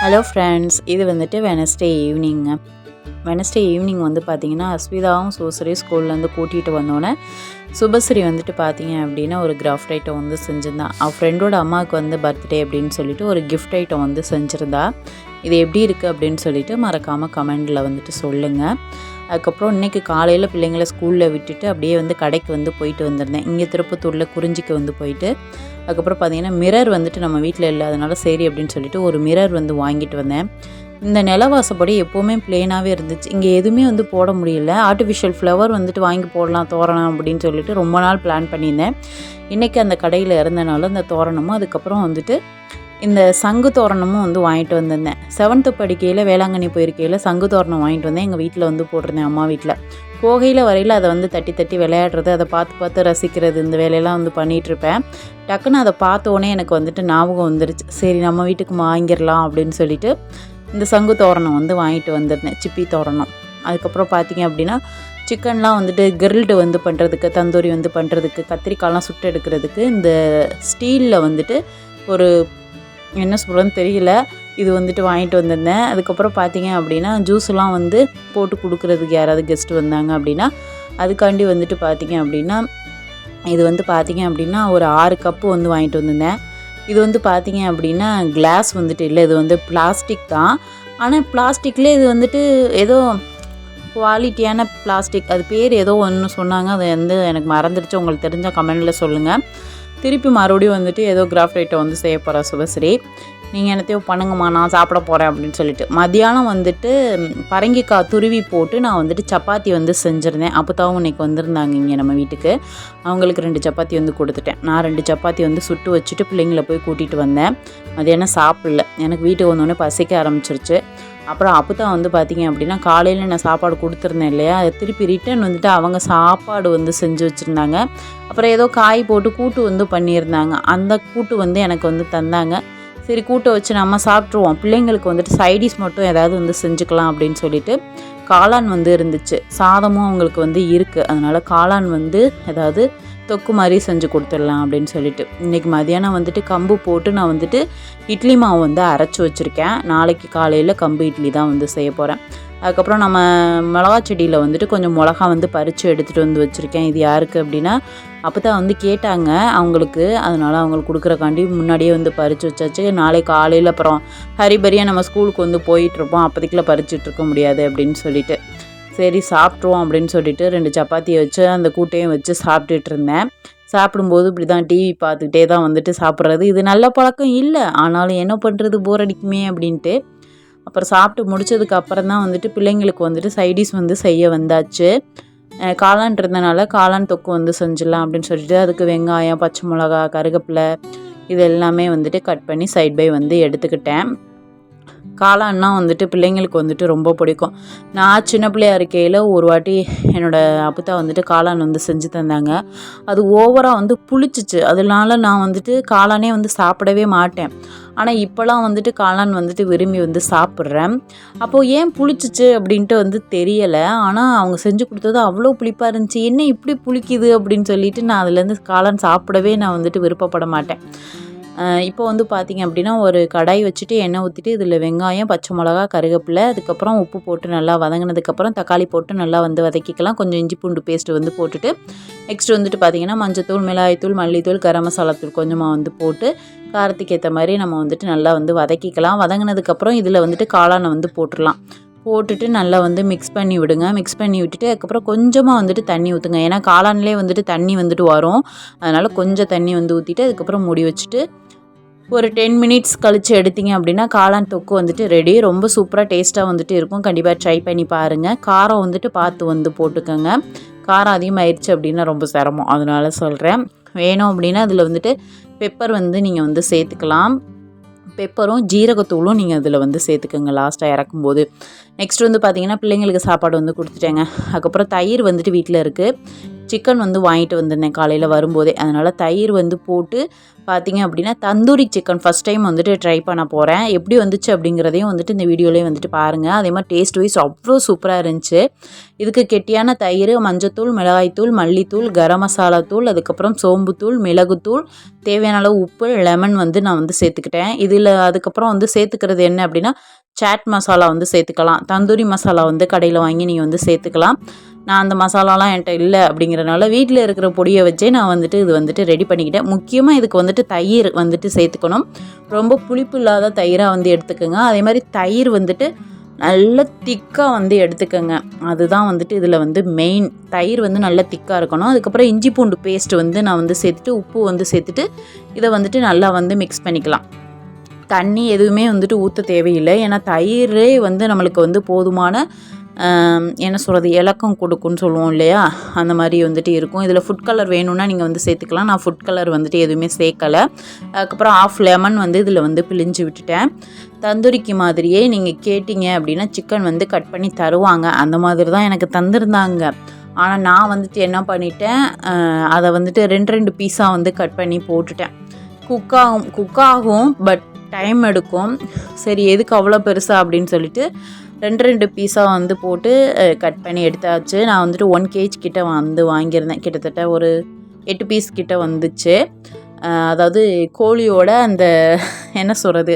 Hello friends, இது வந்துட்டு Wednesday evening. Wednesday evening வந்து பார்த்திங்கன்னா, அஸ்விதாவும் சுபஸ்ரீ ஸ்கூல்லேருந்து கூட்டிகிட்டு வந்தோன்னே சுபஸ்ரீ வந்துட்டு பார்த்திங்க அப்படின்னா ஒரு கிராஃப்ட் ஐட்டம் வந்து செஞ்சுருந்தான். அவள் ஃப்ரெண்டோட அம்மாவுக்கு வந்து பர்த்டே அப்படின்னு சொல்லிட்டு ஒரு கிஃப்ட் ஐட்டம் வந்து செஞ்சுருந்தா. இது எப்படி இருக்குது அப்படின்னு சொல்லிட்டு மறக்காமல் கமெண்டில் வந்துட்டு சொல்லுங்கள். அதுக்கப்புறம் இன்றைக்கி காலையில் பிள்ளைங்களை ஸ்கூலில் விட்டுட்டு அப்படியே வந்து கடைக்கு வந்து போயிட்டு வந்திருந்தேன். இங்கே திருப்பத்தூரில் குறிஞ்சிக்கு வந்து போயிட்டு அதுக்கப்புறம் பார்த்திங்கன்னா மிரர் வந்துட்டு நம்ம வீட்டில் இல்லாதனால சரி அப்படின்னு சொல்லிட்டு ஒரு மிரர் வந்து வாங்கிட்டு வந்தேன். இந்த நிலவாசப்படி எப்போவுமே ப்ளெயினாகவே இருந்துச்சு. இங்கே எதுவுமே வந்து போட முடியல. ஆர்டிஃபிஷியல் ஃப்ளவர் வந்துட்டு வாங்கி போடலாம் தோரணம் அப்படின்னு சொல்லிட்டு ரொம்ப நாள் பிளான் பண்ணியிருந்தேன். இன்றைக்கி அந்த கடையில் இருந்தனால இந்த தோரணமும் அதுக்கப்புறம் வந்துட்டு இந்த சங்கு தோரணமும் வந்து வாங்கிட்டு வந்திருந்தேன். 7th படிக்கையில் வேளாங்கண்ணி போயிருக்கையில் சங்கு தோரணம் வாங்கிட்டு வந்தேன். எங்கள் வீட்டில் வந்து போட்டிருந்தேன், அம்மா வீட்டில். போகையில் வரையில் அதை வந்து தட்டி தட்டி விளையாடுறது, அதை பார்த்து ரசிக்கிறது, இந்த வேலையெல்லாம் வந்து பண்ணிகிட்ருப்பேன். டக்குன்னு அதை பார்த்தோன்னே எனக்கு வந்துட்டு ஞாபகம் வந்துருச்சு. சரி நம்ம வீட்டுக்கு வாங்கிடலாம் அப்படின்னு சொல்லிட்டு இந்த சங்கு தோரணம் வந்து வாங்கிட்டு வந்திருந்தேன், சிப்பி தோரணம். அதுக்கப்புறம் பார்த்திங்க அப்படின்னா சிக்கன்லாம் வந்துட்டு கிரில்டு வந்து பண்ணுறதுக்கு, தந்தூரி வந்து பண்ணுறதுக்கு, கத்திரிக்காய்லாம் சுட்டு எடுக்கிறதுக்கு இந்த ஸ்டீலில் வந்துட்டு ஒரு என்ன சொல்கிறதுன்னு தெரியல, இது வந்துட்டு வாங்கிட்டு வந்திருந்தேன். அதுக்கப்புறம் பார்த்திங்க அப்படின்னா ஜூஸ்லாம் வந்து போட்டு கொடுக்குறதுக்கு யாராவது கெஸ்ட்டு வந்தாங்க அப்படின்னா அதுக்காண்டி வந்துட்டு பார்த்திங்க அப்படின்னா இது வந்து பார்த்திங்க அப்படின்னா ஒரு 6 கப்பு வந்து வாங்கிட்டு வந்திருந்தேன். இது வந்து பார்த்திங்க அப்படின்னா கிளாஸ் வந்துட்டு இல்லை, இது வந்து பிளாஸ்டிக் தான். ஆனால் பிளாஸ்டிக்லேயே இது வந்துட்டு ஏதோ குவாலிட்டியான பிளாஸ்டிக், அது பேர் ஏதோ ஒன்று சொன்னாங்க, அது வந்து எனக்கு மறந்துடுச்சு. உங்களுக்கு தெரிஞ்சால் கமெண்டில் சொல்லுங்கள். திருப்பி மறுபடியும் வந்துட்டு ஏதோ கிராஃப்ட் ஐட்டம் வந்து செய்ய போகிறா சுபஸ்ரீ. நீங்கள் என்னத்தையோ பண்ணுங்கம்மா, நான் சாப்பிட போகிறேன் அப்படின்னு சொல்லிட்டு மத்தியானம் வந்துட்டு பரங்கிக்காய் துருவி போட்டு நான் வந்துட்டு சப்பாத்தி வந்து செஞ்சுருந்தேன். அப்போதாவும் இன்றைக்கி வந்திருந்தாங்க இங்கே நம்ம வீட்டுக்கு. அவங்களுக்கு 2 சப்பாத்தி வந்து கொடுத்துட்டேன். நான் 2 சப்பாத்தி வந்து சுட்டு வச்சுட்டு பிள்ளைங்களை போய் கூட்டிகிட்டு வந்தேன். மதியானம் சாப்பிடல, எனக்கு வீட்டுக்கு வந்தோடனே பசிக்க ஆரம்பிச்சிருச்சு. அப்புறம் அப்போதான் வந்து பார்த்திங்க அப்படின்னா காலையில் நான் சாப்பாடு கொடுத்துருந்தேன் இல்லையா, அதை திருப்பி ரிட்டன் வந்துட்டு அவங்க சாப்பாடு வந்து செஞ்சு வச்சுருந்தாங்க. அப்புறம் ஏதோ காய் போட்டு கூட்டு வந்து பண்ணியிருந்தாங்க. அந்த கூட்டு வந்து எனக்கு வந்து தந்தாங்க. சரி கூட்டை வச்சு நம்ம சாப்பிட்ருவோம், பிள்ளைங்களுக்கு வந்துட்டு சைடிஷ் மட்டும் ஏதாவது வந்து செஞ்சுக்கலாம் அப்படின்னு சொல்லிட்டு காளான் வந்து இருந்துச்சு. சாதமும் அவங்களுக்கு வந்து இருக்குது, அதனால் காளான் வந்து ஏதாவது தொக்கு மாதிரி செஞ்சு கொடுத்துடலாம் அப்படின்னு சொல்லிட்டு இன்றைக்கி மதியானம் வந்துட்டு கம்பு போட்டு நான் வந்துட்டு இட்லி மாவு வந்து அரைச்சி வச்சுருக்கேன். நாளைக்கு காலையில் கம்பு இட்லி தான் வந்து செய்ய போகிறேன். அதுக்கப்புறம் நம்ம மிளகா செடியில் வந்துட்டு கொஞ்சம் மிளகா வந்து பறித்து எடுத்துகிட்டு வந்து வச்சுருக்கேன். இது யாருக்கு அப்படின்னா அப்போ தான் வந்து கேட்டாங்க அவங்களுக்கு, அதனால் அவங்களுக்கு கொடுக்குறக்காண்டி முன்னாடியே வந்து பறித்து வச்சாச்சு. நாளைக்கு காலையில் அப்புறம் ஹரிபரியாக நம்ம ஸ்கூலுக்கு வந்து போயிட்டுருப்போம், அப்போதைக்குள்ளே பறிச்சிட்ருக்க முடியாது அப்படின்னு சொல்லிட்டு சரி சாப்பிட்ருவோம் அப்படின்னு சொல்லிட்டு 2 சப்பாத்தியை வச்சு அந்த கூட்டையும் வச்சு சாப்பிட்டுட்டு இருந்தேன். சாப்பிடும்போது இப்படி தான் டிவி பார்த்துக்கிட்டே தான் வந்துட்டு சாப்பிட்றது. இது நல்ல பழக்கம் இல்லை, ஆனாலும் என்ன பண்ணுறது, போர் அடிக்குமே அப்படின்ட்டு. அப்புறம் சாப்பிட்டு முடிச்சதுக்கு அப்புறம் தான் வந்துட்டு பிள்ளைங்களுக்கு வந்துட்டு சைடிஷ் வந்து செய்ய வந்தாச்சு. காளான் இருந்தனால காளான் தொக்கு வந்து செஞ்சிடலாம் அப்படின்னு சொல்லிட்டு அதுக்கு வெங்காயம், பச்சை மிளகா, கருவேப்பிலை இது எல்லாமே வந்துட்டு கட் பண்ணி சைட் பை வந்து எடுத்துக்கிட்டேன். காளான்னா வந்துட்டு பிள்ளைங்களுக்கு வந்துட்டு ரொம்ப பிடிக்கும். நான் சின்ன பிள்ளையா இருக்கையில் ஒரு வாட்டி என்னோடய அப்பத்தா வந்துட்டு காளான் வந்து செஞ்சு தந்தாங்க. அது ஓவராக வந்து புளிச்சிச்சு. அதனால நான் வந்துட்டு காளானே வந்து சாப்பிடவே மாட்டேன். ஆனால் இப்போலாம் வந்துட்டு காளான் வந்துட்டு விரும்பி வந்து சாப்பிட்றேன். அப்போது ஏன் புளிச்சிச்சு அப்படின்ட்டு வந்து தெரியலை. ஆனால் அவங்க செஞ்சு கொடுத்தது அவ்வளோ புளிப்பாக இருந்துச்சு. என்ன இப்படி புளிக்குது அப்படின்னு சொல்லிட்டு நான் அதுலேருந்து காளான் சாப்பிடவே நான் வந்துட்டு விருப்பப்பட மாட்டேன். இப்போ வந்து பார்த்திங்க அப்படின்னா ஒரு கடாய் வச்சுட்டு எண்ணெய் ஊற்றிட்டு இதில் வெங்காயம், பச்சை மிளகா, கருவேப்பிலை, அதுக்கப்புறம் உப்பு போட்டு நல்லா வதங்கினதுக்கப்புறம் தக்காளி போட்டு நல்லா வந்து வதக்கிக்கலாம். கொஞ்சம் இஞ்சி பூண்டு பேஸ்ட்டு வந்து போட்டுட்டு நெக்ஸ்ட் வந்துட்டு பார்த்திங்கன்னா மஞ்சத்தூள், மிளகாய்த்தூள், மல்லித்தூள், கரம் மசாலாத்தூள் கொஞ்சமாக வந்து போட்டு காரத்துக்கு ஏற்ற மாதிரி நம்ம வந்துட்டு நல்லா வந்து வதக்கிக்கலாம். வதங்கினதுக்கப்புறம் இதில் வந்துட்டு காளானை வந்து போட்டுடலாம். போட்டுட்டு நல்லா வந்து மிக்ஸ் பண்ணி விடுங்க. மிக்ஸ் பண்ணி விட்டுட்டு அதுக்கப்புறம் கொஞ்சமாக வந்துட்டு தண்ணி ஊற்றுங்க. ஏன்னா காளான்லேயே வந்துட்டு தண்ணி வந்துட்டு வரும், அதனால் கொஞ்சம் தண்ணி வந்து ஊற்றிட்டு அதுக்கப்புறம் மூடி வச்சுட்டு ஒரு 10 மினிட்ஸ் கழித்து எடுத்திங்க அப்படின்னா காளான் தொக்கு வந்துட்டு ரெடி. ரொம்ப சூப்பராக டேஸ்ட்டாக வந்துட்டு இருக்கும். கண்டிப்பாக ட்ரை பண்ணி பாருங்கள். காரம் வந்துட்டு பார்த்து வந்து போட்டுக்கோங்க. காரம் அதிகமாகிடுச்சு அப்படின்னா ரொம்ப சிரமம், அதனால சொல்கிறேன். வேணும் அப்படின்னா அதில் வந்துட்டு பெப்பர் வந்து நீங்கள் வந்து சேர்த்துக்கலாம். பெப்பரும் ஜீரகத்தூளும் நீங்கள் அதில் வந்து சேர்த்துக்கோங்க லாஸ்ட்டாக இறக்கும்போது. நெக்ஸ்ட் வந்து பார்த்திங்கன்னா பிள்ளைங்களுக்கு சாப்பாடு வந்து கொடுத்துட்டேங்க. அதுக்கப்புறம் தயிர் வந்துட்டு வீட்டில் இருக்குது. சிக்கன் வந்து வாங்கிட்டு வந்திருந்தேன் காலையில் வரும்போதே. அதனால் தயிர் வந்து போட்டு பார்த்திங்க அப்படின்னா தந்தூரி சிக்கன் ஃபஸ்ட் டைம் வந்துட்டு ட்ரை பண்ண போகிறேன். எப்படி வந்துச்சு அப்படிங்கிறதையும் வந்துட்டு இந்த வீடியோலேயே வந்துட்டு பாருங்கள். அதே மாதிரி டேஸ்ட் வைஸ் அவ்வளோ சூப்பராக இருந்துச்சு. இதுக்கு கெட்டியான தயிர், மஞ்சத்தூள், மிளகாய்த்தூள், மல்லித்தூள், கரம் மசாலா தூள், அதுக்கப்புறம் சோம்புத்தூள், மிளகுத்தூள், தேவையான அளவு உப்பு, லெமன் வந்து நான் வந்து சேர்த்துக்கிட்டேன். இதில் அதுக்கப்புறம் வந்து சேர்த்துக்கிறது என்ன அப்படின்னா சாட் மசாலா வந்து சேர்த்துக்கலாம். தந்தூரி மசாலா வந்து கடையில் வாங்கி நீங்கள் வந்து சேர்த்துக்கலாம். நான் அந்த மசாலாலாம் என்கிட்ட இல்லை அப்படிங்கிறனால வீட்டில் இருக்கிற பொடியை வச்சே நான் வந்துட்டு இது வந்துட்டு ரெடி பண்ணிக்கிட்டேன். முக்கியமாக இதுக்கு வந்துட்டு தயிர் வந்துட்டு சேர்த்துக்கணும். ரொம்ப புளிப்பு இல்லாத தயிராக வந்து எடுத்துக்கோங்க. அதே மாதிரி தயிர் வந்துட்டு நல்ல திக்காக வந்து எடுத்துக்கோங்க. அதுதான் வந்துட்டு இதில் வந்து மெயின். தயிர் வந்து நல்லா திக்காக இருக்கணும். அதுக்கப்புறம் இஞ்சி பூண்டு பேஸ்ட் வந்து நான் வந்து சேர்த்துட்டு உப்பு வந்து சேர்த்துட்டு இதை வந்துட்டு நல்லா வந்து மிக்ஸ் பண்ணிக்கலாம். தண்ணி எதுவுமே வந்துட்டு ஊற்ற தேவையில்லை. ஏன்னா தயிரே வந்து நம்மளுக்கு வந்து போதுமான என்ன சொல்கிறது இலக்கம் கொடுக்குன்னு சொல்லுவோம் இல்லையா, அந்த மாதிரி வந்துட்டு இருக்கும். இதில் ஃபுட் கலர் வேணும்னா நீங்கள் வந்து சேர்த்துக்கலாம். நான் ஃபுட் கலர் வந்துட்டு எதுவுமே சேர்க்கலை. அதுக்கப்புறம் ஆஃப் லெமன் வந்து இதில் வந்து பிழிஞ்சு விட்டுட்டேன். தந்தூரிக்கு மாதிரியே நீங்கள் கேட்டிங்க அப்படின்னா சிக்கன் வந்து கட் பண்ணி தருவாங்க. அந்த மாதிரி தான் எனக்கு தந்திருந்தாங்க. ஆனால் நான் வந்துட்டு என்ன பண்ணிட்டேன், அதை வந்துட்டு 2 பீஸாக வந்து கட் பண்ணி போட்டுட்டேன். குக்காகும் பட் டைம் எடுக்கும். சரி எதுக்கு அவ்வளோ பெருசாக அப்படின்னு சொல்லிட்டு 2 பீஸாக வந்து போட்டு கட் பண்ணி எடுத்தாச்சு. நான் வந்துட்டு 1 kg கிட்ட வந்து வாங்கியிருந்தேன். கிட்டத்தட்ட ஒரு 8 பீஸ் கிட்ட வந்துச்சு. அதாவது கோழியோட அந்த என்ன சொல்கிறது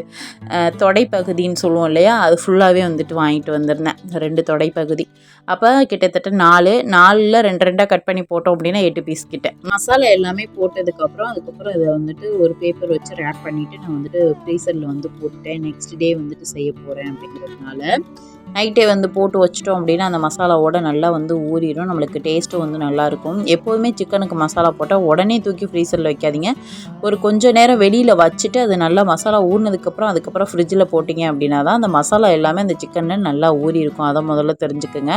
தொடைப்பகுதின்னு சொல்லுவோம் இல்லையா, அது ஃபுல்லாகவே வந்துட்டு வாங்கிட்டு வந்திருந்தேன். 2 தொடைப்பகுதி. அப்போ கிட்டத்தட்ட 4ல் 2 கட் பண்ணி போட்டோம் அப்படின்னா 8 பீஸ் கிட்ட. மசாலா எல்லாமே போட்டதுக்கப்புறம் அதுக்கப்புறம் அதை வந்துட்டு ஒரு பேப்பர் வச்சு ரேப் பண்ணிவிட்டு நான் வந்துட்டு ஃப்ரீசரில் வந்து போட்டுட்டேன். நெக்ஸ்ட் டே வந்துட்டு செய்ய போகிறேன் அப்படிங்கிறதுனால நைட்டே வந்து போட்டு வச்சிட்டோம் அப்படின்னா அந்த மசாலாவோட நல்லா வந்து ஊறிடும். நம்மளுக்கு டேஸ்ட்டும் வந்து நல்லாயிருக்கும். எப்போதுமே சிக்கனுக்கு மசாலா போட்டால் உடனே தூக்கி ஃப்ரீசரில் வைக்காதீங்க. ஒரு கொஞ்சம் நேரம் வெளியில் வச்சுட்டு அது நல்லா மசாலா ஊறினதுக்கப்புறம் அதுக்கப்புறம் ஃப்ரிட்ஜில் போட்டிங்க அப்படின்னா தான் அந்த மசாலா எல்லாமே அந்த சிக்கனில் நல்லா ஊறி இருக்கும். அதை முதல்ல தெரிஞ்சுக்குங்க.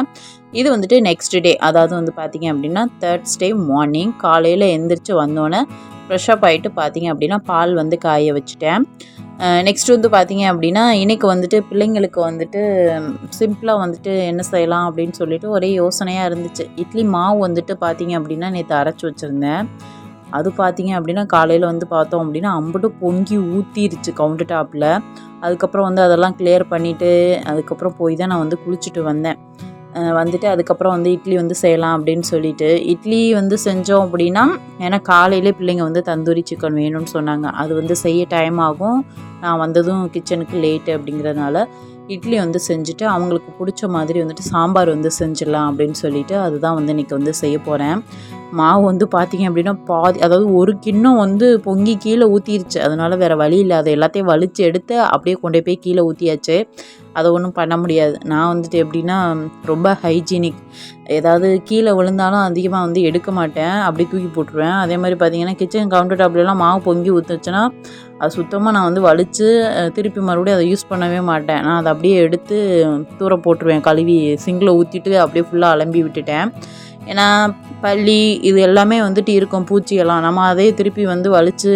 இது வந்துட்டு நெக்ஸ்ட் டே, அதாவது வந்து பார்த்திங்க அப்படின்னா தேர்ஸ்டே மார்னிங் காலையில் எழுந்திரிச்சு வந்தோன்னே ஃப்ரெஷ்ஷப் ஆகிட்டு பார்த்திங்க அப்படின்னா பால் வந்து காய வச்சுட்டேன். நெக்ஸ்ட் வந்து பார்த்திங்க அப்படின்னா இன்றைக்கி வந்துட்டு பிள்ளைங்களுக்கு வந்துட்டு சிம்பிளாக வந்துட்டு என்ன செய்யலாம் அப்படின்னு சொல்லிட்டு ஒரே யோசனையாக இருந்துச்சு. இட்லி மாவு வந்துட்டு பார்த்திங்க அப்படின்னா நேற்று அரைச்சி வச்சுருந்தேன். அது பார்த்திங்க அப்படின்னா காலையில் வந்து பார்த்தோம் அப்படின்னா அம்புட்டு பொங்கி ஊற்றிருச்சு கவுண்டர் டாப்பில். அதுக்கப்புறம் வந்து அதெல்லாம் கிளியர் பண்ணிவிட்டு அதுக்கப்புறம் போய் தான் நான் வந்து குளிச்சுட்டு வந்தேன். வந்துட்டு அதுக்கப்புறம் வந்து இட்லி வந்து செய்யலாம் அப்படின்னு சொல்லிட்டு இட்லி வந்து செஞ்சோம் அப்படின்னா, ஏன்னா காலையிலே பிள்ளைங்க வந்து தந்தூரி சிக்கன் வேணும்னு சொன்னாங்க. அது வந்து செய்ய டைம் ஆகும். நான் வந்ததும் கிச்சனுக்கு லேட்டு அப்படிங்கிறதுனால இட்லி வந்து செஞ்சுட்டு அவங்களுக்கு பிடிச்ச மாதிரி வந்துட்டு சாம்பார் வந்து செஞ்சிடலாம் அப்படின்னு சொல்லிட்டு அதுதான் வந்து இன்றைக்கி வந்து செய்ய போகிறேன். மாவு வந்து பார்த்திங்க அப்படின்னா பாதி, அதாவது ஒரு கிண்ணம் வந்து பொங்கி கீழே ஊற்றிருச்சு. அதனால் வேறு வழி இல்லை, அதை எல்லாத்தையும் வலித்து எடுத்து அப்படியே கொண்டு போய் கீழே ஊற்றியாச்சு. அதை ஒன்றும் பண்ண முடியாது. நான் வந்துட்டு எப்படின்னா ரொம்ப ஹைஜீனிக். ஏதாவது கீழே விழுந்தாலும் அதிகமாக வந்து எடுக்க மாட்டேன், அப்படி தூக்கி போட்டுருவேன். அதே மாதிரி பார்த்திங்கன்னா கிச்சன் கவுண்டர் டாப்லலாம் மாவு பொங்கி ஊற்றுச்சுன்னா அது சுத்தமாக நான் வந்து வலித்து திருப்பி மறுபடியும் அதை யூஸ் பண்ணவே மாட்டேன். நான் அதை அப்படியே எடுத்து தூர போட்டுருவேன். கழுவி சிங்கில் ஊற்றிட்டு அப்படியே ஃபுல்லாக அலம்பி விட்டுட்டேன். ஏன்னா பல்லி இது எல்லாமே வந்துட்டு இருக்கும், பூச்சியெல்லாம். நம்ம அதே திருப்பி வந்து வலித்து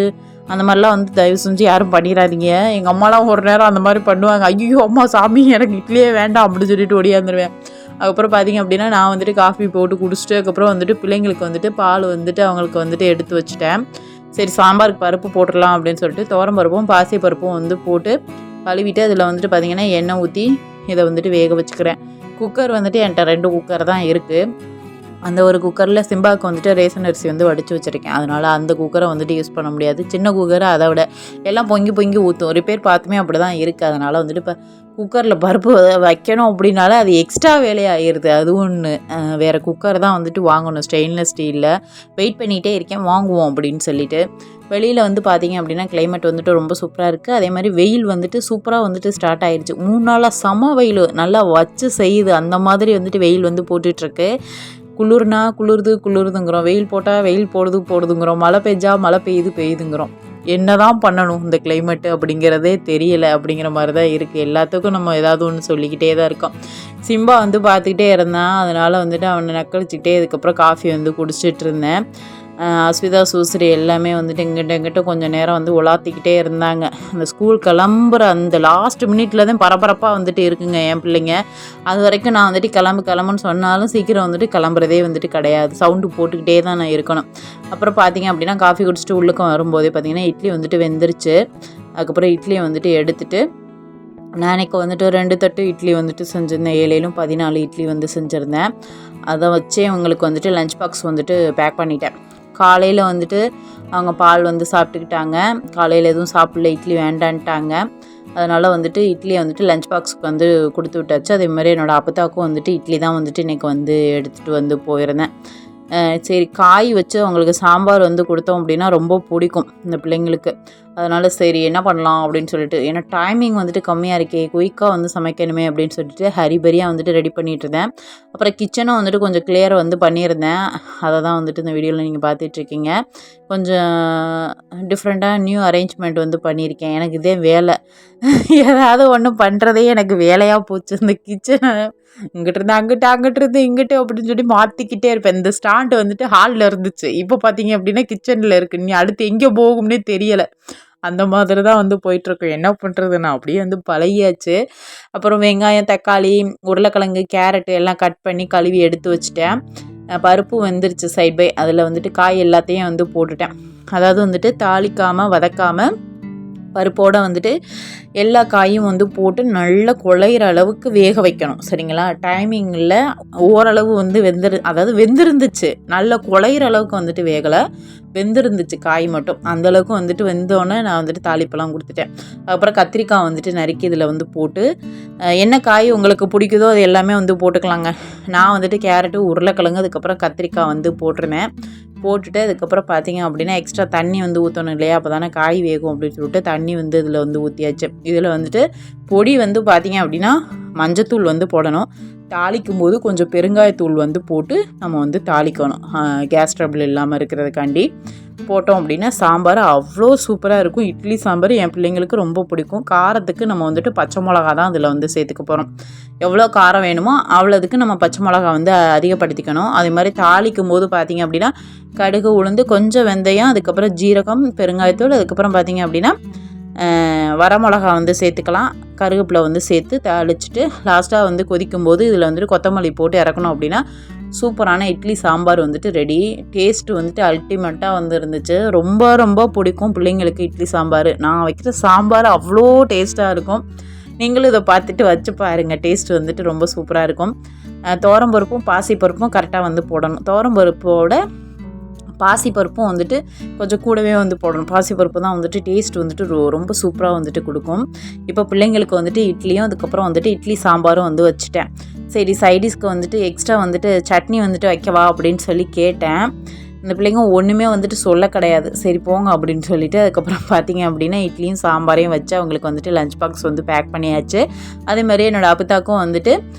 அந்த மாதிரிலாம் வந்து தயவு செஞ்சு யாரும் பண்ணிடாதீங்க. எங்கள் அம்மாலாம் ஒரு நேரம் அந்த மாதிரி பண்ணுவாங்க. ஐயோ அம்மா சாமி எனக்கு இட்லியே வேண்டாம் அப்படின்னு சொல்லிட்டு ஓடியாந்துருவேன். அதுக்கப்புறம் பார்த்திங்க அப்படின்னா நான் வந்துட்டு காஃபி போட்டு குடிச்சிட்டு அதுக்கப்புறம் வந்துட்டு பிள்ளைங்களுக்கு வந்துட்டு பால் வந்துட்டு அவங்களுக்கு வந்துட்டு எடுத்து வச்சுட்டேன். சரி சாம்பாருக்கு பருப்பு போட்டுடலாம் அப்படின்னு சொல்லிட்டு துவரம்பருப்பும் பாசி பருப்பும் வந்து போட்டு கழுவிட்டு அதில் வந்துட்டு பார்த்திங்கன்னா எண்ணெய் ஊற்றி இதை வந்துட்டு வேக வச்சுக்கிறேன். குக்கர் வந்துட்டு என்கிட்ட 2 குக்கர் தான் இருக்குது. அந்த ஒரு குக்கரில் சிம்பாவுக்கு வந்துட்டு ரேஷன் அரிசி வந்து வடித்து வச்சுருக்கேன். அதனால் அந்த குக்கரை வந்துட்டு யூஸ் பண்ண முடியாது. சின்ன குக்கரை அதை விட எல்லாம் பொங்கி பொங்கி ஊற்றும். ரிப்பேர் பார்த்துமே அப்படி தான் இருக்குது. அதனால் வந்துட்டு இப்போ குக்கரில் பருப்பு வைக்கணும் அப்படின்னால அது எக்ஸ்ட்ரா வேலையாகிடுது. அது ஒன்று. வேறு குக்கர் தான் வந்துட்டு வாங்கணும் ஸ்டெயின்லெஸ் ஸ்டீலில். வெயிட் பண்ணிகிட்டே இருக்கேன் வாங்குவோம் அப்படின்னு சொல்லிட்டு. வெளியில் வந்து பார்த்திங்க அப்படின்னா கிளைமேட் வந்துட்டு ரொம்ப சூப்பராக இருக்குது. அதே மாதிரி வெயில் வந்துட்டு சூப்பராக வந்துட்டு ஸ்டார்ட் ஆகிடுச்சு. 3 நாளாக செம வெயில் நல்லா வச்சு செய்யுது. அந்த மாதிரி வந்துட்டு வெயில் வந்து போட்டுட்ருக்கு. குளிர்னா குளிருதுங்கிறோம், வெயில் போட்டால் வெயில் போடுதுங்கிறோம், மழை பெஞ்சா மழை பெய்யுதுங்கிறோம். என்ன தான் பண்ணணும் இந்த கிளைமேட்டு அப்படிங்கிறதே தெரியல அப்படிங்கிற மாதிரி தான் இருக்குது. எல்லாத்துக்கும் நம்ம ஏதாவது ஒன்று சொல்லிக்கிட்டே தான் இருக்கோம். சிம்பா வந்து பார்த்துக்கிட்டே இருந்தான். அதனால் வந்துட்டு அவனை நக்களிச்சிக்கிட்டே அதுக்கப்புறம் காஃபி வந்து குடிச்சிட்டு இருந்தேன். அஸ்விதா சூசரி எல்லாமே வந்துட்டு இங்கிட்ட கொஞ்சம் நேரம் வந்து உலாத்திக்கிட்டே இருந்தாங்க. அந்த ஸ்கூல் கிளம்புற அந்த லாஸ்ட் மினிட்ல தான் பரபரப்பாக வந்துட்டு இருக்குங்க என் பிள்ளைங்க. அது வரைக்கும் நான் வந்துட்டு கிளம்புன்னு சொன்னாலும் சீக்கிரம் வந்துட்டு கிளம்புறதே வந்துட்டு கிடையாது. சவுண்டு போட்டுக்கிட்டே தான் நான் இருக்கணும். அப்புறம் பார்த்தீங்க அப்படின்னா காஃபி குடிச்சிட்டு உள்ளுக்கும் வரும்போதே பார்த்தீங்கன்னா இட்லி வந்துட்டு வெந்துருச்சு. அதுக்கப்புறம் இட்லியை வந்துட்டு எடுத்துட்டு நான் அன்றைக்கி வந்துட்டு 2 தட்டு இட்லி வந்துட்டு செஞ்சுருந்தேன். 7 14 இட்லி வந்து செஞ்சுருந்தேன். அதை வச்சே அவங்களுக்கு வந்துட்டு லஞ்ச் பாக்ஸ் வந்துட்டு பேக் பண்ணிட்டேன். காலையில் வந்துட்டு அவங்க பால் வந்து சாப்பிட்டுக்கிட்டாங்க. காலையில் எதுவும் சாப்பிடல, இட்லி வேண்டான்ட்டாங்க. அதனால் வந்துட்டு இட்லியை வந்துட்டு லஞ்ச் பாக்ஸுக்கு வந்து கொடுத்து விட்டாச்சு. அதேமாதிரி என்னோடய அப்பத்தாவுக்கும் வந்துட்டு இட்லி தான் வந்துட்டு இன்றைக்கி வந்து எடுத்துகிட்டு வந்து போயிருந்தேன். சரி காய் வச்சு அவங்களுக்கு சாம்பார் வந்து கொடுத்தோம் அப்படின்னா ரொம்ப பிடிக்கும் இந்த பிள்ளைங்களுக்கு. அதனால் சரி என்ன பண்ணலாம் அப்படின்னு சொல்லிட்டு, ஏன்னா டைமிங் வந்துட்டு கம்மியாக இருக்கே, குயிக்காக வந்து சமைக்கணுமே அப்படின்னு சொல்லிட்டு ஹரிபரியாக வந்துட்டு ரெடி பண்ணிகிட்டு இருந்தேன். அப்புறம் கிச்சனும் வந்துட்டு கொஞ்சம் கிளியர் வந்து பண்ணியிருந்தேன். அதை தான் வந்துட்டு இந்த வீடியோவில் நீங்கள் பார்த்துட்ருக்கீங்க. கொஞ்சம் டிஃப்ரெண்ட்டாக நியூ அரேஞ்ச்மெண்ட் வந்து பண்ணியிருக்கேன். எனக்கு இதே வேலை, ஏதாவது ஒன்று பண்ணுறதே எனக்கு வேலையாக போச்சு. இந்த கிச்சனை இங்கிட்டிருந்து அங்கிட்டு இங்கிட்டு அப்படின்னு சொல்லி மாற்றிக்கிட்டே இருப்பேன். இந்த ஸ்டாண்டு வந்துட்டு ஹாலில் இருந்துச்சு, இப்போ பார்த்தீங்க அப்படின்னா கிச்சனில் இருக்குது. நீ அடுத்து எங்கே போகும்னே தெரியலை. அந்த மாதிரி தான் வந்து போயிட்டுருக்கோம். என்ன பண்ணுறது, நான் அப்படியே வந்து பழகியாச்சு. அப்புறம் வெங்காயம், தக்காளி, உருளைக்கிழங்கு, கேரட்டு எல்லாம் கட் பண்ணி கழுவி எடுத்து வச்சுட்டேன். பருப்பு வெந்துருச்சு சைட் பை. அதில் வந்துட்டு காய் எல்லாத்தையும் வந்து போட்டுட்டேன். அதாவது வந்துட்டு தாளிக்காமல் வதக்காமல் பருப்போடு வந்துட்டு எல்லா காயும் வந்து போட்டு நல்லா குழையிற அளவுக்கு வேக வைக்கணும். சரிங்களா? டைமிங்கில் ஓரளவு வந்து அதாவது வெந்திருந்துச்சு, நல்லா குழையிற அளவுக்கு வந்துட்டு வேகலை, வெந்திருந்துச்சு காய் மட்டும். அந்தளவுக்கு வந்துட்டு வெந்தோடனே நான் வந்துட்டு தாளிப்பெல்லாம் கொடுத்துட்டேன். அப்புறம் கத்திரிக்காய் வந்துட்டு நறுக்கி இதில் வந்து போட்டு என்ன காய் உங்களுக்கு பிடிக்குதோ அது எல்லாமே வந்து போட்டுக்கலாங்க. நான் வந்துட்டு கேரட்டு, உருளைக்கிழங்கு, அதுக்கப்புறம் கத்திரிக்காய் வந்து போட்டிருந்தேன். போட்டுட்டு அதுக்கப்புறம் பார்த்தீங்க அப்படின்னா எக்ஸ்ட்ரா தண்ணி வந்து ஊற்றணும் இல்லையா, அப்போ தானே காய் வேகும் அப்படின்னு சொல்லிட்டு தண்ணி வந்து இதில் வந்து ஊற்றியாச்சு. இதில் வந்துட்டு பொடி வந்து பார்த்தீங்க அப்படின்னா மஞ்சத்தூள் வந்து போடணும். தாளிக்கும் போது கொஞ்சம் பெருங்காயத்தூள் வந்து போட்டு நம்ம வந்து தாளிக்கணும். கேஸ் ட்ரபிள் இல்லாமல் இருக்கிறதுக்காண்டி போட்டோம் அப்படின்னா சாம்பார் அவ்வளோ சூப்பராக இருக்கும். இட்லி சாம்பார் என் பிள்ளைங்களுக்கு ரொம்ப பிடிக்கும். காரத்துக்கு நம்ம வந்துட்டு பச்சை மிளகா தான் அதில் வந்து சேர்த்துக்க போகிறோம். எவ்வளோ காரம் வேணுமோ அவ்வளோதுக்கு நம்ம பச்சை மிளகா வந்து அதிகப்படுத்திக்கணும். அதே மாதிரி தாளிக்கும் போது பார்த்திங்க அப்படின்னா கடுகு, உளுந்து, கொஞ்சம் வெந்தயம், அதுக்கப்புறம் ஜீரகம், பெருங்காயத்தூள், அதுக்கப்புறம் பார்த்திங்க அப்படின்னா வரமிளகா வந்து சேர்த்துக்கலாம். கருவேப்பிலை வந்து சேர்த்து தாளிச்சிட்டு லாஸ்ட்டாக வந்து கொதிக்கும்போது இதில் வந்துட்டு கொத்தமல்லி போட்டு இறக்கணும் அப்படின்னா சூப்பரான இட்லி சாம்பார் வந்துட்டு ரெடி. டேஸ்ட்டு வந்துட்டு அல்டிமேட்டாக வந்து இருந்துச்சு. ரொம்ப ரொம்ப பிடிக்கும் பிள்ளைங்களுக்கு இட்லி சாம்பார். நான் வைக்கிற சாம்பார் அவ்வளோ டேஸ்ட்டாக இருக்கும். நீங்களும் இதை பார்த்துட்டு வச்சு பாருங்கள். டேஸ்ட்டு வந்துட்டு ரொம்ப சூப்பராக இருக்கும். துவரம்பருப்பும் பாசிப்பருப்பும் கரெக்டாக வந்து போடணும். துவரம்பருப்போட பாசிப்பருப்பும் வந்துட்டு கொஞ்சம் கூடவே வந்து போடணும். பாசிப்பருப்பு தான் வந்துட்டு டேஸ்ட் வந்துட்டு ரொம்ப சூப்பராக வந்துட்டு கொடுக்கும். இப்போ பிள்ளைங்களுக்கு வந்துட்டு இட்லியும் அதுக்கப்புறம் வந்துட்டு இட்லி சாம்பாரும் வந்து வச்சுட்டேன். சரி சைடிஷ்க்கு வந்துட்டு எக்ஸ்ட்ரா வந்துட்டு சட்னி வந்துட்டு வைக்கவா அப்படின்னு சொல்லி கேட்டேன். இந்த பிள்ளைங்க ஒன்றுமே வந்துட்டு சொல்ல கிடையாது. சரி போங்க அப்படின்னு சொல்லிவிட்டு அதுக்கப்புறம் பார்த்தீங்க அப்படின்னா இட்லியும் சாம்பாரையும் வச்சு அவங்களுக்கு வந்துட்டு லஞ்ச் பாக்ஸ் வந்து பேக் பண்ணியாச்சு. அதேமாதிரி என்னோடய அப்பத்தாக்கும் வந்துட்டு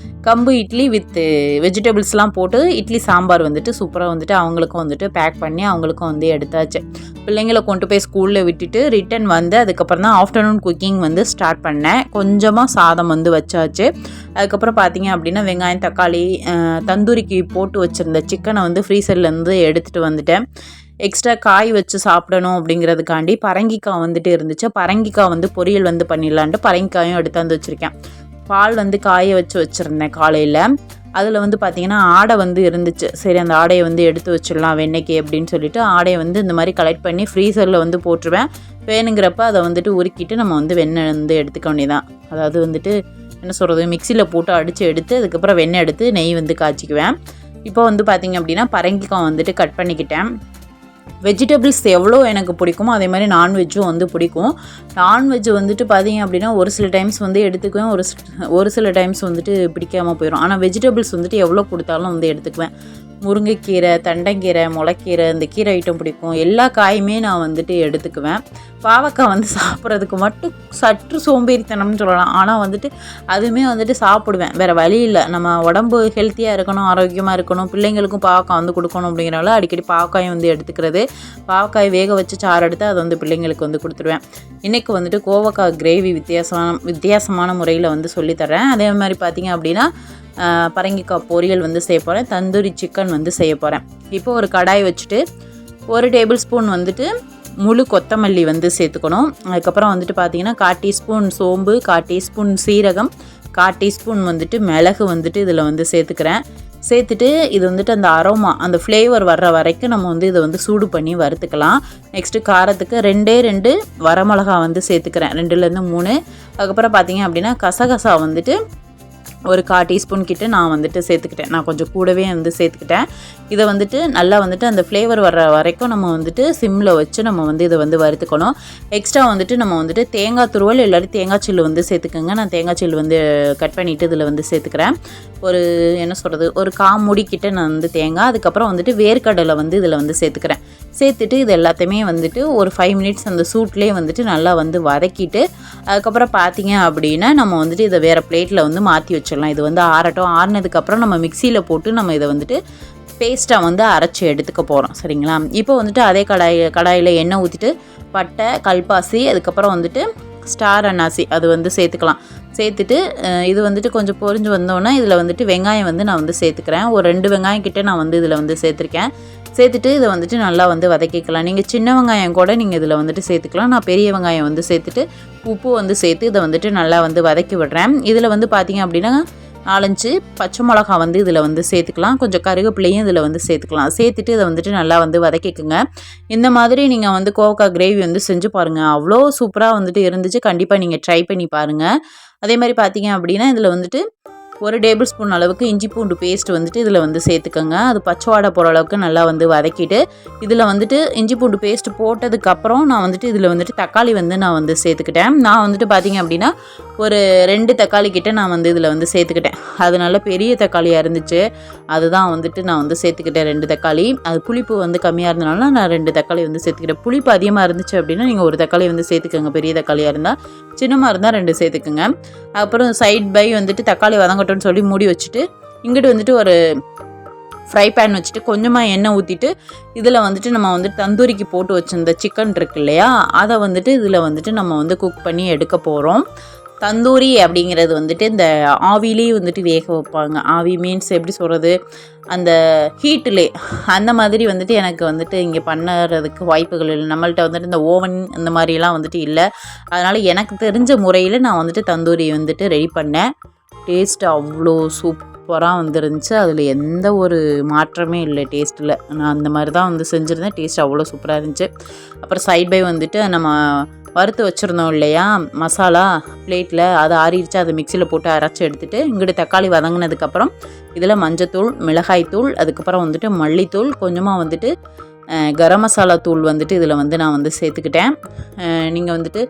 கம்பு இட்லி வித் வெஜிடபிள்ஸ்லாம் போட்டு இட்லி சாம்பார் வந்துட்டு சூப்பராக வந்துட்டு அவங்களுக்கும் வந்துட்டு பேக் பண்ணி அவங்களுக்கும் வந்து எடுத்தாச்சு. பிள்ளைங்களை கொண்டு போய் ஸ்கூலில் விட்டுட்டு ரிட்டன் வந்து அதுக்கப்புறம் தான் ஆஃப்டர்நூன் குக்கிங் வந்து ஸ்டார்ட் பண்ணேன். கொஞ்சமாக சாதம் வந்து வச்சாச்சு. அதுக்கப்புறம் பார்த்தீங்க அப்படின்னா வெங்காயம், தக்காளி, தந்தூரிக்கு போட்டு வச்சுருந்த சிக்கனை வந்து ஃப்ரீசர்லேருந்து எடுத்துகிட்டு வந்துட்டேன். எக்ஸ்ட்ரா காய் வச்சு சாப்பிடணும் அப்படிங்கிறதுக்காண்டி பரங்கிக்காய் வந்துட்டு இருந்துச்சு. பரங்கிக்காய் வந்து பொரியல் வந்து பண்ணிடலான்ட்டு பரங்கிக்காயும் எடுத்தாந்து வச்சுருக்கேன். பால் வந்து காய வச்சுருந்தேன் காலையில். அதில் வந்து பார்த்திங்கன்னா ஆடை வந்து இருந்துச்சு. சரி அந்த ஆடையை வந்து எடுத்து வச்சிடலாம் வெண்ணெய்க்கு அப்படின்னு சொல்லிட்டு ஆடையை வந்து இந்த மாதிரி கலெக்ட் பண்ணி ஃப்ரீசரில் வந்து போட்டுருவேன். வேணுங்கிறப்ப அதை வந்துட்டு உருக்கிட்டு நம்ம வந்து வெண்ணெய் வந்து எடுத்துக்க வேண்டியதான். அதாவது வந்துட்டு என்ன சொல்கிறது, மிக்சியில் போட்டு அடித்து எடுத்து அதுக்கப்புறம் வெண்ணெய் எடுத்து நெய் வந்து காய்ச்சிக்குவேன். இப்போ வந்து பார்த்திங்க அப்படின்னா பரங்கிக்காய் வந்துட்டு கட் பண்ணிக்கிட்டேன். வெஜிடபிள்ஸ் எவ்வளோ எனக்கு பிடிக்குமோ அதே மாதிரி நான்வெஜ்ஜும் வந்து பிடிக்கும். நான்வெஜ் வந்துட்டு பார்த்திங்க அப்படின்னா ஒரு சில டைம்ஸ் வந்து எடுத்துக்குவேன், ஒரு சில டைம்ஸ் வந்துட்டு பிடிக்காமல் போயிடும். ஆனால் வெஜிடபிள்ஸ் வந்துட்டு எவ்வளோ கொடுத்தாலும் வந்து எடுத்துக்குவேன். முருங்கைக்கீரை, தண்டைக்கீரை, முளைக்கீரை, இந்த கீரை ஐட்டம் பிடிக்கும். எல்லா காயுமே நான் வந்துட்டு எடுத்துக்குவேன். பாவக்காய் வந்து சாப்பிட்றதுக்கு மட்டும் சற்று சோம்பேறித்தனம்னு சொல்லலாம். ஆனால் வந்துட்டு அதுவுமே வந்துட்டு சாப்பிடுவேன், வேறு வழி இல்லை. நம்ம உடம்பு ஹெல்த்தியாக இருக்கணும், ஆரோக்கியமாக இருக்கணும், பிள்ளைங்களுக்கும் பாவக்காய் வந்து கொடுக்கணும் அப்படிங்கிறனால அடிக்கடி பாவக்காயும் வந்து எடுத்துக்கிறது. பாவக்காய் வேக வச்சு சாறு எடுத்து அதை வந்து பிள்ளைங்களுக்கு வந்து கொடுத்துருவேன். இன்றைக்கி வந்துட்டு கோவக்காய் கிரேவி வித்தியாசமான முறையில் வந்து சொல்லித்தரேன். அதே மாதிரி பார்த்திங்க அப்படின்னா பரங்கிக்காய் பொரியல் வந்து செய்ய போகிறேன். தந்தூரி சிக்கன் வந்து செய்ய போகிறேன். இப்போ ஒரு கடாய் வச்சுட்டு 1 டேபிள் ஸ்பூன் வந்துட்டு முழு கொத்தமல்லி வந்து சேர்த்துக்கணும். அதுக்கப்புறம் வந்துட்டு பார்த்திங்கன்னா 1/4 டீஸ்பூன் சோம்பு, 1/4 டீஸ்பூன் சீரகம், 1/4 டீஸ்பூன் வந்துட்டு மிளகு வந்துட்டு இதில் வந்து சேர்த்துக்கிறேன். சேர்த்துட்டு இது வந்துட்டு அந்த அரோமா அந்த ஃப்ளேவர் வர்ற வரைக்கும் நம்ம வந்து இதை வந்து சூடு பண்ணி வறுத்துக்கலாம். நெக்ஸ்ட்டு காரத்துக்கு 2 வரமிளகா வந்து சேர்த்துக்கிறேன், 2லேருந்து 3. அதுக்கப்புறம் பார்த்திங்க அப்படின்னா கசகசா வந்துட்டு ஒரு 1/4 டீஸ்பூன் கிட்ட நான் வந்துட்டு சேர்த்துக்கிட்டேன். நான் கொஞ்சம் கூடவே வந்து சேர்த்துக்கிட்டேன். இதை வந்துட்டு நல்லா வந்துட்டு அந்த ஃப்ளேவர் வர்ற வரைக்கும் நம்ம வந்துட்டு சிம்மில் வச்சு நம்ம வந்து இதை வந்து வறுத்துக்கணும். எக்ஸ்ட்ரா வந்துட்டு நம்ம வந்துட்டு தேங்காய் துருவல் இல்லாட்டி தேங்காய் சில்லு வந்து சேர்த்துக்கோங்க. நான் தேங்காய் சில்லு வந்து கட் பண்ணிவிட்டு இதில் வந்து சேர்த்துக்கிறேன். ஒரு என்ன சொல்கிறது, ஒரு 1/4 மூடி கிட்ட நான் வந்து தேங்காய், அதுக்கப்புறம் வந்துட்டு வேர்க்கடலை வந்து இதில் வந்து சேர்த்துக்கிறேன். சேர்த்துட்டு இது எல்லாத்தையுமே வந்துட்டு ஒரு 5 மினிட்ஸ் அந்த சூட்லேயே வந்துட்டு நல்லா வந்து வதக்கிட்டு அதுக்கப்புறம் பார்த்திங்க அப்படின்னா நம்ம வந்துட்டு இதை வேறு பிளேட்டில் வந்து மாற்றி வச்சிடலாம். இது வந்து ஆறட்டும். ஆறினதுக்கப்புறம் நம்ம மிக்சியில் போட்டு நம்ம இதை வந்துட்டு பேஸ்ட்டாக வந்து அரைச்சி எடுத்துக்க போகிறோம். சரிங்களா? இப்போ வந்துட்டு அதே கடாயில் எண்ணெய் ஊற்றிட்டு பட்டை, கல்பாசி, அதுக்கப்புறம் வந்துட்டு ஸ்டார் அன்னாசி அது வந்து சேர்த்துக்கலாம். சேர்த்துட்டு இது வந்துட்டு கொஞ்சம் பொரிஞ்சு வந்தோன்னே இதில் வந்துட்டு வெங்காயம் வந்து நான் வந்து சேர்த்துக்கிறேன். ஒரு 2 வெங்காயம் கிட்டே நான் வந்து இதில் வந்து சேர்த்துருக்கேன். சேர்த்துட்டு இதை வந்துட்டு நல்லா வந்து வதக்கிக்கலாம். நீங்கள் சின்ன வெங்காயம் கூட நீங்கள் இதில் வந்துட்டு சேர்த்துக்கலாம். நான் பெரிய வெங்காயம் வந்து சேர்த்துட்டு உப்பு வந்து சேர்த்து இதை வந்துட்டு நல்லா வந்து வதக்கி விடுறேன். இதில் வந்து பார்த்திங்க அப்படின்னா 4-5 பச்சை மிளகா வந்து இதில் வந்து சேர்த்துக்கலாம். கொஞ்சம் கருவேப்பிலையும் இதில் வந்து சேர்த்துக்கலாம். சேர்த்துட்டு இதை வந்துட்டு நல்லா வந்து வதக்கிக்குங்க. இந்த மாதிரி நீங்கள் வந்து கோவக்காய் கிரேவி வந்து செஞ்சு பாருங்கள். அவ்வளோ சூப்பராக வந்துட்டு இருந்துச்சு. கண்டிப்பாக நீங்கள் ட்ரை பண்ணி பாருங்கள். அதே மாதிரி பார்த்திங்க அப்படின்னா இதில் வந்துட்டு 1 டேபிள் ஸ்பூன் அளவுக்கு இஞ்சி பூண்டு பேஸ்ட் வந்துட்டு இதில் வந்து சேர்த்துக்கோங்க. அது பச்சை வாடை போகிற அளவுக்கு நல்லா வந்து வதக்கிட்டு இதில் வந்துட்டு இஞ்சி பூண்டு பேஸ்ட் போட்டதுக்கப்புறம் நான் வந்துட்டு இதில் வந்துட்டு தக்காளி வந்து நான் வந்து சேர்த்துக்கிட்டேன். நான் வந்துட்டு பார்த்திங்க அப்படின்னா ஒரு 2 தக்காளி கிட்ட நான் வந்து இதில் வந்து சேர்த்துக்கிட்டேன். அது நல்ல பெரிய தக்காளியாக இருந்துச்சு, அதுதான் வந்துட்டு நான் வந்து சேர்த்துக்கிட்டேன் 2 தக்காளி. அது புளிப்பு வந்து கம்மியாக இருந்தனால நான் 2 தக்காளி வந்து சேர்த்துக்கிட்டேன். புளிப்பு அதிகமாக இருந்துச்சு அப்படின்னா நீங்கள் 1 தக்காளி வந்து சேர்த்துக்கோங்க. பெரிய தக்காளியாக இருந்தால், சின்னமாக இருந்தால் 2 சேர்த்துக்குங்க. அப்புறம் சைட் பை வந்துட்டு தக்காளி வதங்கட்டும்னு சொல்லி மூடி வச்சுட்டு இங்கிட்டு வந்துட்டு ஒரு ஃப்ரை பேன் வச்சுட்டு கொஞ்சமாக எண்ணெய் ஊற்றிட்டு இதில் வந்துட்டு நம்ம வந்து தந்தூரிக்கு போட்டு வச்சுருந்த சிக்கன் இருக்கு இல்லையா, அதை வந்துட்டு இதில் வந்துட்டு நம்ம வந்து குக் பண்ணி எடுக்க போகிறோம். தந்தூரி அப்படிங்கிறது வந்துட்டு இந்த ஆவிலேயே வந்துட்டு வேக வைப்பாங்க. ஆவி மீன்ஸ் எப்படி சொல்கிறது, அந்த ஹீட்டிலே அந்த மாதிரி வந்துட்டு எனக்கு வந்துட்டு இங்கே பண்ணுறதுக்கு வாய்ப்புகள் இல்லை. நம்மள்ட்ட வந்துட்டு இந்த ஓவன் இந்த மாதிரிலாம் வந்துட்டு இல்லை. அதனால் எனக்கு தெரிஞ்ச முறையில் நான் வந்துட்டு தந்தூரி வந்துட்டு ரெடி பண்ணேன். டேஸ்ட் அவ்வளோ சூப்பராக வந்துருந்துச்சு. அதில் எந்த ஒரு மாற்றமே இல்லை டேஸ்ட்டில். நான் அந்த மாதிரி தான் வந்து செஞ்சுருந்தேன். டேஸ்ட் அவ்வளோ சூப்பராக இருந்துச்சு. அப்புறம் சைட் பை வந்துட்டு நம்ம வறுத்து வச்சுருந்தோம் இல்லையா மசாலா பிளேட்டில், அதை ஆறிடுச்சு. அதை மிக்சியில் போட்டு அரைச்சி எடுத்துகிட்டு இங்கிட்டு தக்காளி வதங்கினதுக்கப்புறம் இதில் மஞ்சத்தூள், மிளகாய்த்தூள், அதுக்கப்புறம் வந்துட்டு மல்லித்தூள், கொஞ்சமாக வந்துட்டு கரம் மசாலா தூள் வந்துட்டு இதில் வந்து நான் வந்து சேர்த்துக்கிட்டேன். நீங்கள் வந்துட்டு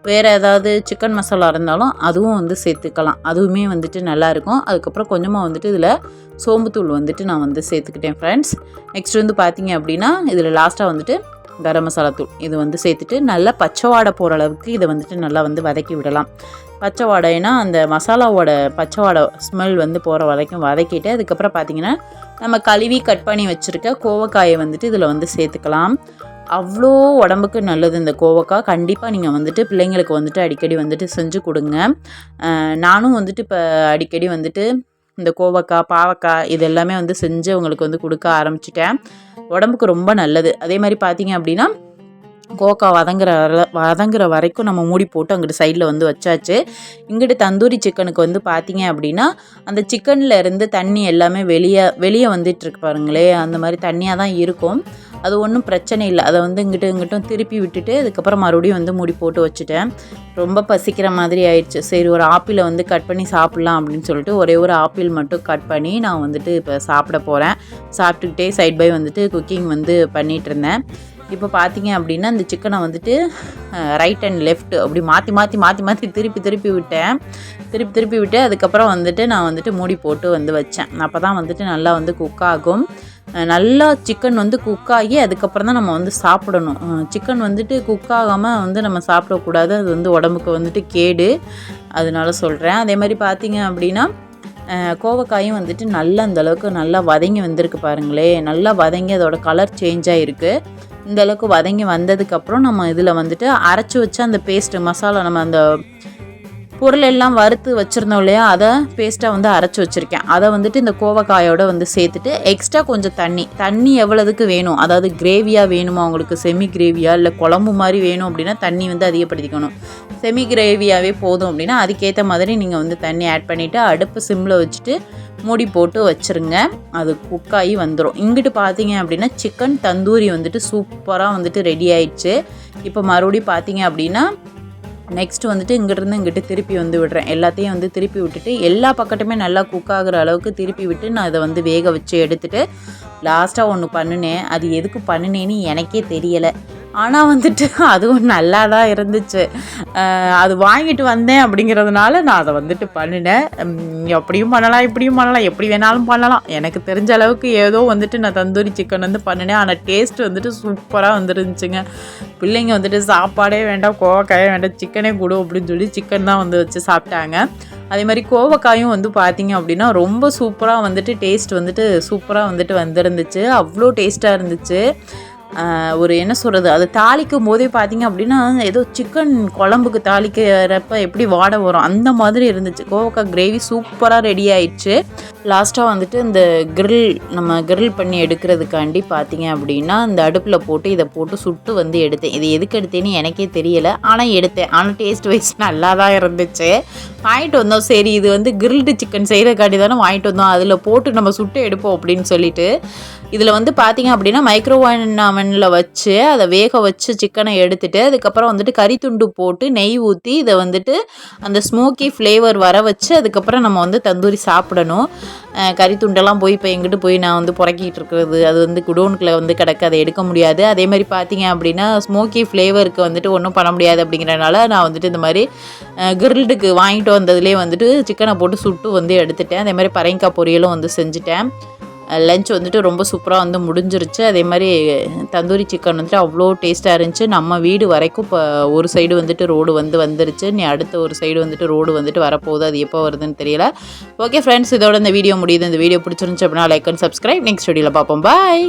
வேறு ஏதாவது சிக்கன் மசாலா இருந்தாலும் அதுவும் வந்து சேர்த்துக்கலாம். அதுவுமே வந்துட்டு நல்லாயிருக்கும். அதுக்கப்புறம் கொஞ்சமாக வந்துட்டு இதில் சோம்புத்தூள் வந்துட்டு நான் வந்து சேர்த்துக்கிட்டேன் ஃப்ரெண்ட்ஸ். நெக்ஸ்ட் வந்து பார்த்திங்க அப்படின்னா இதில் லாஸ்ட்டாக வந்துட்டு கரம் மசாலா தூள் இது வந்து சேர்த்துட்டு நல்லா பச்சை வாடை போகிற அளவுக்கு இதை வந்துட்டு நல்லா வந்து வதக்கி விடலாம். பச்சை வாடைனா அந்த மசாலாவோட பச்சை வாடை ஸ்மெல் வந்து போகிற வரைக்கும் வதக்கிட்டு அதுக்கப்புறம் பார்த்திங்கன்னா நம்ம கழுவி கட் பண்ணி வச்சுருக்க கோவக்காயை வந்துட்டு இதில் வந்து சேர்த்துக்கலாம். அவ்வளோ உடம்புக்கு நல்லது இந்த கோவக்காய். கண்டிப்பாக நீங்கள் வந்துட்டு பிள்ளைங்களுக்கு வந்துட்டு அடிக்கடி வந்துட்டு செஞ்சு கொடுங்க. நானும் வந்துட்டு இப்போ அடிக்கடி வந்துட்டு இந்த கோவக்காய், பாவக்காய் இது எல்லாமே வந்து செஞ்சு அவங்களுக்கு வந்து கொடுக்க ஆரம்பிச்சிட்டேன். உடம்புக்கு ரொம்ப நல்லது. அதே மாதிரி பார்த்திங்க அப்படின்னா கோவக்காய் வதங்குற வரைக்கும் நம்ம மூடி போட்டு அங்கிட்டு சைடில் வந்து வச்சாச்சு. இங்கிட்டு தந்தூரி சிக்கனுக்கு வந்து பார்த்திங்க அப்படின்னா அந்த சிக்கனில் இருந்து தண்ணி எல்லாமே வெளியே வந்துட்டுருக்கு பாருங்களே, அந்த மாதிரி தண்ணியாக தான் இருக்கும். அது ஒன்றும் பிரச்சனை இல்லை. அதை வந்து இங்கிட்டும் திருப்பி விட்டுட்டு அதுக்கப்புறம் மறுபடியும் வந்து மூடி போட்டு வச்சுட்டேன். ரொம்ப பசிக்கிற மாதிரி ஆயிடுச்சு. சரி ஒரு ஆப்பிளை வந்து கட் பண்ணி சாப்பிட்லாம் அப்படின்னு சொல்லிட்டு ஒரே ஒரு ஆப்பிள் மட்டும் கட் பண்ணி நான் வந்துட்டு இப்போ சாப்பிட போகிறேன். சாப்பிட்டுக்கிட்டே சைட் பை வந்துட்டு குக்கிங் வந்து பண்ணிகிட்டு இருந்தேன். இப்போ பார்த்திங்க அப்படின்னா இந்த சிக்கனை வந்துட்டு ரைட் அண்ட் லெஃப்ட் அப்படி மாற்றி திருப்பி விட்டு அதுக்கப்புறம் வந்துட்டு நான் வந்துட்டு மூடி போட்டு வந்து வச்சேன். அப்போ தான் வந்துட்டு நல்லா வந்து குக் ஆகும். நல்லா சிக்கன் வந்து குக் ஆகி அதுக்கப்புறம் தான் நம்ம வந்து சாப்பிடணும். சிக்கன் வந்துட்டு குக் ஆகாமல் வந்து நம்ம சாப்பிடக்கூடாது. அது வந்து உடம்புக்கு வந்துட்டு கேடு. அதனால சொல்கிறேன். அதே மாதிரி பார்த்திங்க அப்படின்னா கோவக்காயும் வந்துட்டு நல்லா அந்தளவுக்கு நல்லா வதங்கி வந்திருக்கு பாருங்களே. நல்லா வதங்கி அதோட கலர் சேஞ்ச் ஆகிருக்கு. இந்தளவுக்கு வதங்கி வந்ததுக்கப்புறம் நம்ம இதில் வந்துட்டு அரைச்சி வச்ச அந்த பேஸ்ட்டு மசாலா நம்ம அந்த பொருள் எல்லாம் வறுத்து வச்சுருந்தோம் இல்லையா, அதை பேஸ்ட்டாக வந்து அரைச்சி வச்சுருக்கேன். அதை வந்துட்டு இந்த கோவக்காயோட வந்து சேர்த்துட்டு எக்ஸ்ட்ரா கொஞ்சம் தண்ணி எவ்வளோதுக்கு வேணும், அதாவது கிரேவியாக வேணுமா உங்களுக்கு, செமி கிரேவியாக இல்லை குழம்பு மாதிரி வேணும் அப்படின்னா தண்ணி வந்து அதிகப்படுத்திக்கணும். செமி கிரேவியாகவே போதும் அப்படின்னா அதுக்கேற்ற மாதிரி நீங்கள் வந்து தண்ணி ஆட் பண்ணிவிட்டு அடுப்பு சிம்மில் வச்சுட்டு மூடி போட்டு வச்சுருங்க. அது குக்காகி வந்துடும். இங்கிட்டு பார்த்தீங்க அப்படின்னா சிக்கன் தந்தூரி வந்துட்டு சூப்பராக வந்துட்டு ரெடி ஆயிடுச்சு. இப்போ மறுபடியும் பார்த்தீங்க அப்படின்னா நெக்ஸ்ட்டு வந்துட்டு இங்கிட்டிருந்து இங்கிட்டு திருப்பி வந்து விடுறேன். எல்லாத்தையும் வந்து திருப்பி விட்டுட்டு எல்லா பக்கத்துமே நல்லா குக் ஆகிற அளவுக்கு திருப்பி விட்டு நான் இதை வந்து வேக வச்சு எடுத்துகிட்டு லாஸ்ட்டாக ஒன்று பண்ணினேன். அது எதுக்கு பண்ணினேன்னு எனக்கே தெரியலை. ஆனால் வந்துட்டு அதுவும் நல்லா தான் இருந்துச்சு. அது வாங்கிட்டு வந்தேன் அப்படிங்கிறதுனால நான் அதை வந்துட்டு பண்ணினேன். அப்படியும் பண்ணலாம், இப்படியும் பண்ணலாம், எப்படி வேணாலும் பண்ணலாம். எனக்கு தெரிஞ்ச அளவுக்கு ஏதோ வந்துட்டு நான் தந்தூரி சிக்கன் வந்து பண்ணினேன். ஆனால் டேஸ்ட் வந்துட்டு சூப்பராக வந்துருந்துச்சுங்க. பிள்ளைங்க வந்துட்டு சாப்பாடே வேண்டாம், கோவக்காயே வேண்டாம், சிக்கனே கொடு அப்படின்னு சொல்லி சிக்கன் தான் வந்து வச்சு சாப்பிட்டாங்க. அதே மாதிரி கோவக்காயும் வந்து பார்த்திங்க அப்படின்னா ரொம்ப சூப்பராக வந்துட்டு டேஸ்ட் வந்துட்டு சூப்பராக வந்துட்டு வந்துருந்துச்சு. அவ்வளோ டேஸ்ட்டாக இருந்துச்சு. ஒரு என்ன சொல்கிறது, அது தாளிக்கும் போதே பார்த்திங்க அப்படின்னா ஏதோ சிக்கன் குழம்புக்கு தாளிக்கிறப்ப எப்படி வாடை வரும் அந்த மாதிரி இருந்துச்சு. கோவக்காய் கிரேவி சூப்பராக ரெடி ஆயிடுச்சு. லாஸ்ட்டாக வந்துட்டு இந்த நம்ம கிரில் பண்ணி எடுக்கிறதுக்காண்டி பார்த்திங்க அப்படின்னா இந்த அடுப்பில் போட்டு இதை போட்டு சுட்டு வந்து எடுத்தேன். இது எதுக்கு எடுத்தேன்னு எனக்கே தெரியலை, ஆனால் எடுத்தேன். ஆனால் டேஸ்ட் வைஸ் நல்லா தான் இருந்துச்சு. வாங்கிட்டு வந்தோம், சரி இது வந்து கிரில்டு சிக்கன் செய்கிறக்காண்டி தானே வாங்கிட்டு வந்தோம், அதில் போட்டு நம்ம சுட்டு எடுப்போம் அப்படின்னு சொல்லிட்டு இதில் வந்து பார்த்திங்க அப்படின்னா மைக்ரோவேவ் அவனில் வச்சு அதை வேக வச்சு சிக்கனை எடுத்துகிட்டு அதுக்கப்புறம் வந்துட்டு கறித்துண்டு போட்டு நெய் ஊற்றி இதை வந்துட்டு அந்த ஸ்மோக்கி ஃப்ளேவர் வர வச்சு அதுக்கப்புறம் நம்ம வந்து தந்தூரி சாப்பிடணும். கறித்துண்டெல்லாம் போய் இப்போ எங்கிட்டு போய் நான் வந்து புறக்கிட்டு இருக்கிறது, அது வந்து குடோனுக்குள்ளே வந்து கிடக்கு, அதை எடுக்க முடியாது. அதே மாதிரி பார்த்திங்க அப்படின்னா ஸ்மோக்கி ஃப்ளேவருக்கு வந்துட்டு ஒன்றும் பண்ண முடியாது. அப்படிங்கிறனால நான் வந்துட்டு இந்த மாதிரி கிரில்டுக்கு வாங்கிட்டு வந்ததுலேயே வந்துட்டு சிக்கனை போட்டு சுட்டு வந்து எடுத்துட்டேன். அதே மாதிரி பரங்கிக்காய் பொரியலும் வந்து செஞ்சுட்டேன். லஞ்ச் வந்துட்டு ரொம்ப சூப்பராக வந்து முடிஞ்சிருச்சு. அதே மாதிரி தந்தூரி சிக்கன் வந்துட்டு அவ்வளோ டேஸ்ட்டாக இருந்துச்சு. நம்ம வீடு வரைக்கும் இப்போ ஒரு சைடு வந்துட்டு ரோடு வந்துருச்சு. நீ அடுத்த ஒரு சைடு வந்துட்டு ரோடு வந்துட்டு வரப்போகுது. அது எப்போ வருதுன்னு தெரியல. ஓகே ஃப்ரெண்ட்ஸ், இதோட இந்த வீடியோ முடியுது. இந்த வீடியோ பிடிச்சிருந்துச்சு அப்படின்னா லைக் அண்ட் சப்ஸ்கிரைப். நெக்ஸ்ட் வீடியோவில் பார்ப்போம். பாய்.